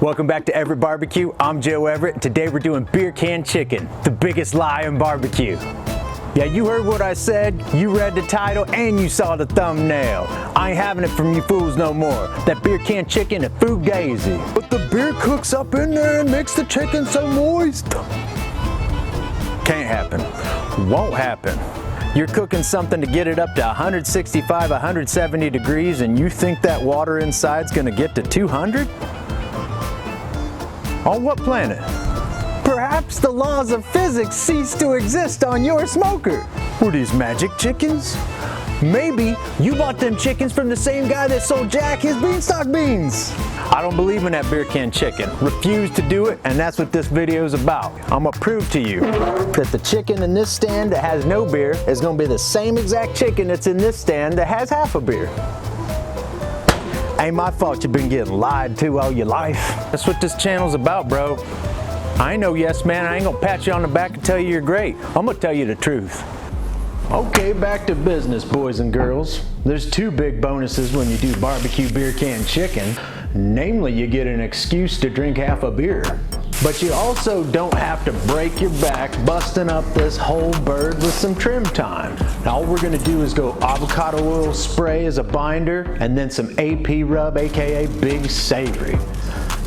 Welcome back to Everett Barbecue. I'm Joe Everett. Today we're doing beer can chicken, the biggest lie in barbecue. Yeah, you heard what I said, you read the title, and you saw the thumbnail. I ain't having it from you fools no more. That beer can chicken is fugazi. But the beer cooks up in there and makes the chicken so moist. Can't happen. Won't happen. You're cooking something to get it up to 165, 170 degrees, and you think that water inside's gonna get to 200? On what planet? Perhaps the laws of physics cease to exist on your smoker. Were these magic chickens? Maybe you bought them chickens from the same guy that sold Jack his beanstalk beans. I don't believe in that beer can chicken. Refuse to do it, and that's what this video is about. I'm gonna prove to you that the chicken in this stand that has no beer is gonna be the same exact chicken that's in this stand that has half a beer. Ain't my fault you've been getting lied to all your life. That's what this channel's about, bro. I ain't no yes man. I ain't gonna pat you on the back and tell you you're great. I'm gonna tell you the truth. Okay, back to business, boys and girls. There's two big bonuses when you do barbecue beer can chicken. Namely, you get an excuse to drink half a beer. But you also don't have to break your back busting up this whole bird with some trim time. Now all we're gonna do is go avocado oil spray as a binder and then some AP rub, aka Big Savory.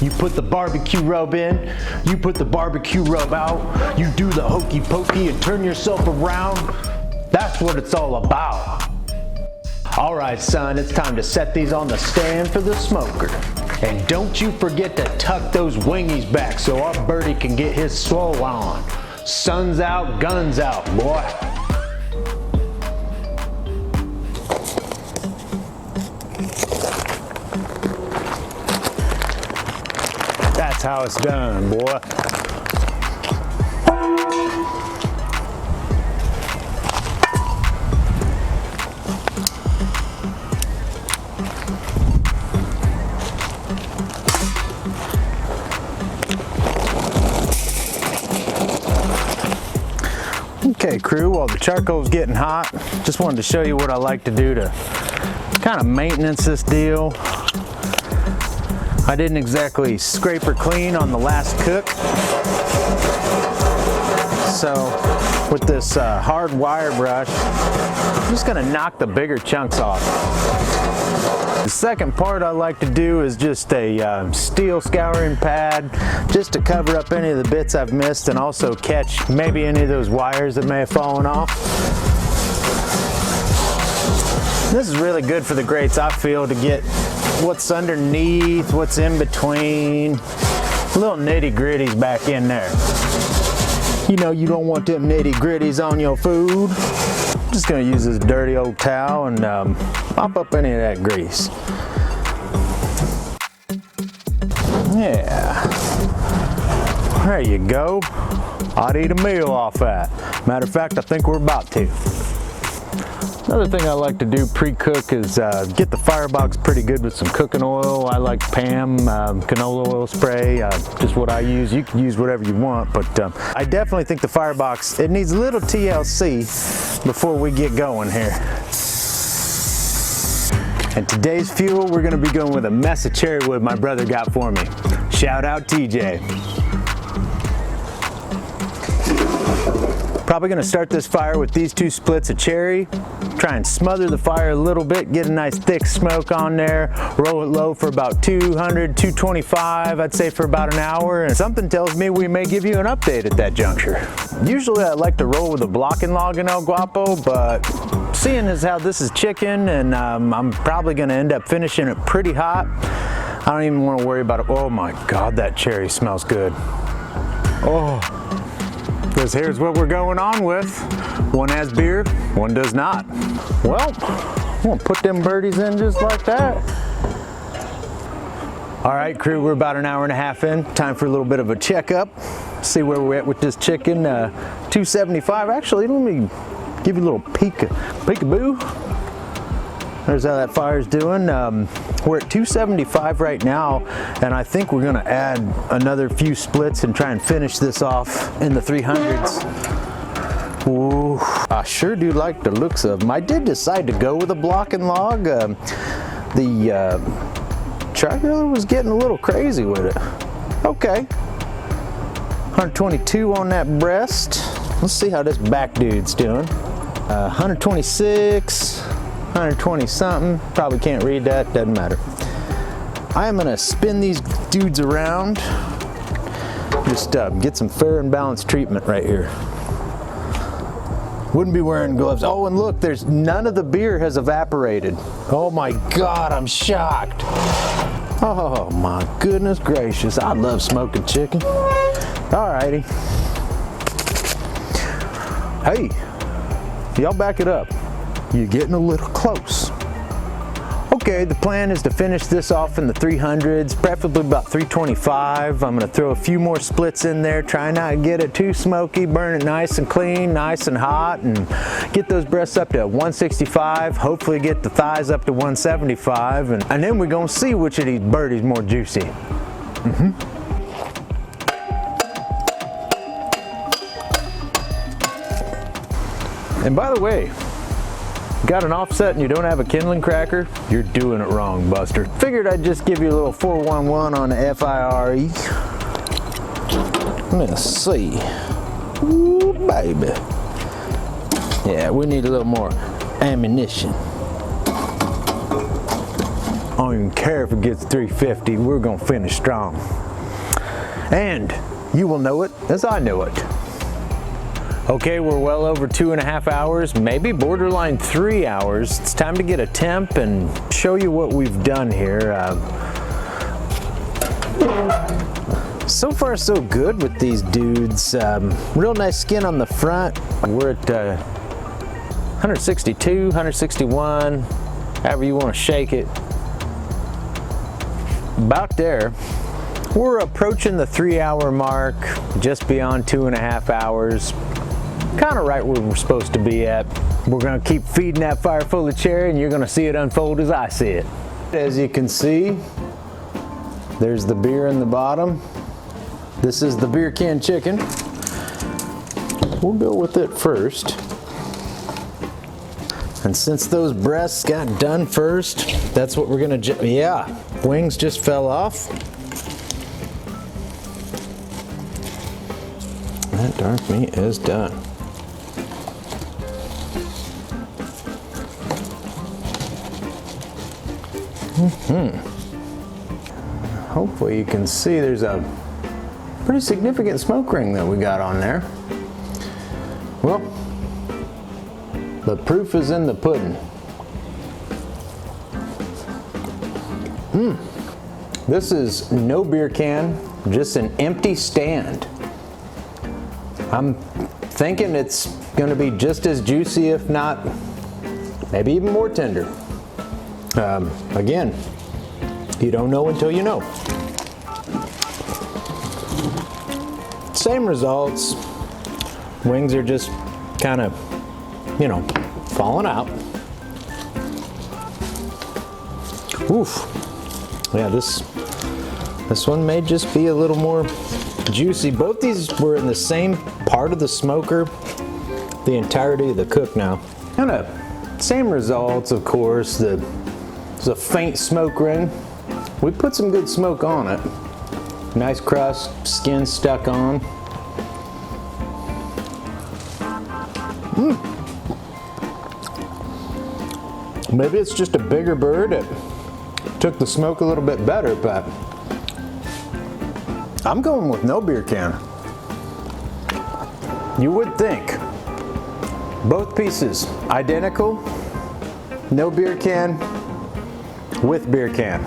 You put the barbecue rub in, you put the barbecue rub out, you do the hokey pokey and turn yourself around. That's what it's all about. All right, son, it's time to set these on the stand for the smoker. And don't you forget to tuck those wingies back so our birdie can get his swole on. Sun's out, guns out, boy. That's how it's done, boy. Okay, crew, while the charcoal's getting hot, just wanted to show you what I like to do to kind of maintenance this deal. I didn't exactly scrape or clean on the last cook. So with this hard wire brush, I'm just gonna knock the bigger chunks off. The second part I like to do is just a steel scouring pad just to cover up any of the bits I've missed and also catch maybe any of those wires that may have fallen off. This is really good for the grates, I feel, to get what's underneath, what's in between, little nitty gritties back in there. You know you don't want them nitty gritties on your food. I'm just gonna use this dirty old towel and mop up any of that grease. Yeah, there you go. I'd eat a meal off that. Matter of fact, I think we're about to. Another thing I like to do pre-cook is get the firebox pretty good with some cooking oil. I like Pam canola oil spray, just what I use. You can use whatever you want, but I definitely think the firebox, it needs a little TLC before we get going here. And today's fuel, we're gonna be going with a mess of cherry wood my brother got for me. Shout out TJ. Probably gonna start this fire with these two splits of cherry. Try and smother the fire a little bit, get a nice thick smoke on there, roll it low for about 200, 225, I'd say for about an hour, and something tells me we may give you an update at that juncture. Usually I like to roll with a blocking log in El Guapo, but seeing as how this is chicken and I'm probably gonna end up finishing it pretty hot, I don't even wanna worry about it. Oh my God, that cherry smells good. Oh. Because here's what we're going on with. One has beer, one does not. Well, I'm gonna put them birdies in just like that. All right, crew, we're about an hour and a half in. Time for a little bit of a checkup. See where we're at with this chicken. 275, actually, let me give you a little peekaboo. There's how that fire's doing. We're at 275 right now, and I think we're gonna add another few splits and try and finish this off in the 300s. Ooh, I sure do like the looks of them. I did decide to go with a blocking log. The char griller was getting a little crazy with it. Okay. 122 on that breast. Let's see how this back dude's doing. 126, 120 something. Probably can't read that, doesn't matter. I am gonna spin these dudes around. Just get some fair and balanced treatment right here. Wouldn't be wearing gloves. Oh, and look, there's none of the beer has evaporated. Oh my God, I'm shocked. Oh my goodness gracious, I love smoking chicken. Alrighty. Hey, y'all back it up. You're getting a little close. Okay, the plan is to finish this off in the 300s, preferably about 325. I'm gonna throw a few more splits in there, try not to get it too smoky, burn it nice and clean, nice and hot, and get those breasts up to 165, hopefully get the thighs up to 175, and then we're gonna see which of these birdies more juicy. And by the way, got an offset and you don't have a kindling cracker, you're doing it wrong, Buster. Figured I'd just give you a little 411 on the FIRE. Let's see. Ooh, baby. Yeah, we need a little more ammunition. I don't even care if it gets 350, we're gonna finish strong. And you will know it as I know it. Okay, we're well over 2.5 hours, maybe borderline 3 hours. It's time to get a temp and show you what we've done here. So far so good with these dudes. Real nice skin on the front. We're at 162, 161, however you want to shake it. About there. We're approaching the 3-hour mark, just beyond 2.5 hours. Kind of right where we're supposed to be at. We're gonna keep feeding that fire full of cherry and you're gonna see it unfold as I see it. As you can see, there's the beer in the bottom. This is the beer can chicken. We'll go with it first. And since those breasts got done first, that's what we're gonna, yeah, wings just fell off. That dark meat is done. Hopefully you can see there's a pretty significant smoke ring that we got on there. Well, the proof is in the pudding. This is no beer can, just an empty stand. I'm thinking it's going to be just as juicy, if not maybe even more tender. Again, you don't know until you know. Same results. Wings are just kind of, you know, falling out. Oof. Yeah, this one may just be a little more juicy. Both these were in the same part of the smoker the entirety of the cook now. Kind of same results, of course. There's a faint smoke ring. We put some good smoke on it. Nice crust, skin stuck on. Maybe it's just a bigger bird. It took the smoke a little bit better, but I'm going with no beer can. You would think. Both pieces identical, no beer can, with beer can.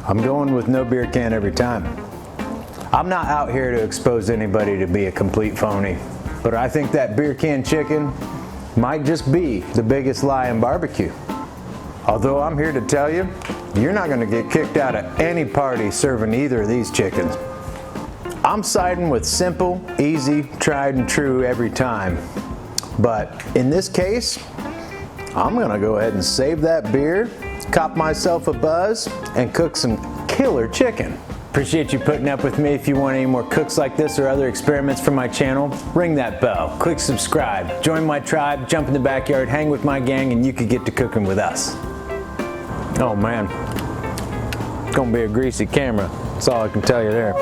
I'm going with no beer can every time. I'm not out here to expose anybody to be a complete phony, but I think that beer can chicken might just be the biggest lie in barbecue. Although I'm here to tell you, you're not gonna get kicked out of any party serving either of these chickens. I'm siding with simple, easy, tried and true every time. But in this case, I'm gonna go ahead and save that beer, cop myself a buzz, and cook some killer chicken. Appreciate you putting up with me. If you want any more cooks like this or other experiments from my channel, ring that bell, click subscribe, join my tribe, jump in the backyard, hang with my gang, and you could get to cooking with us. Oh man, it's gonna be a greasy camera. That's all I can tell you there.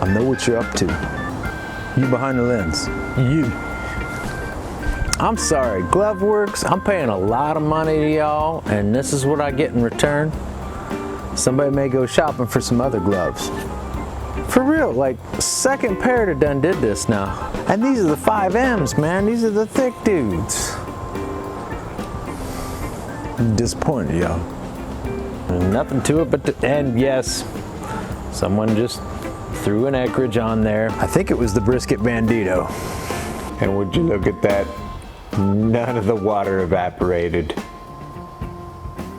I know what you're up to. You behind the lens. You. I'm sorry, Glove Works, I'm paying a lot of money to y'all, and this is what I get in return. Somebody may go shopping for some other gloves. For real, like, second pair that done did this now. And these are the 5Ms, man. These are the thick dudes. I'm disappointed, y'all. Nothing to it but and yes, someone just threw an acreage on there. I think it was the brisket bandito. And would you look at that? None of the water evaporated.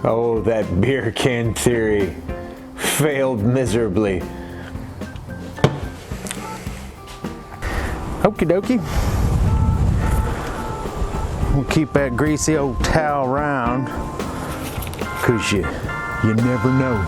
Oh, that beer can theory failed miserably. Okie dokie. We'll keep that greasy old towel around, 'cause you never know.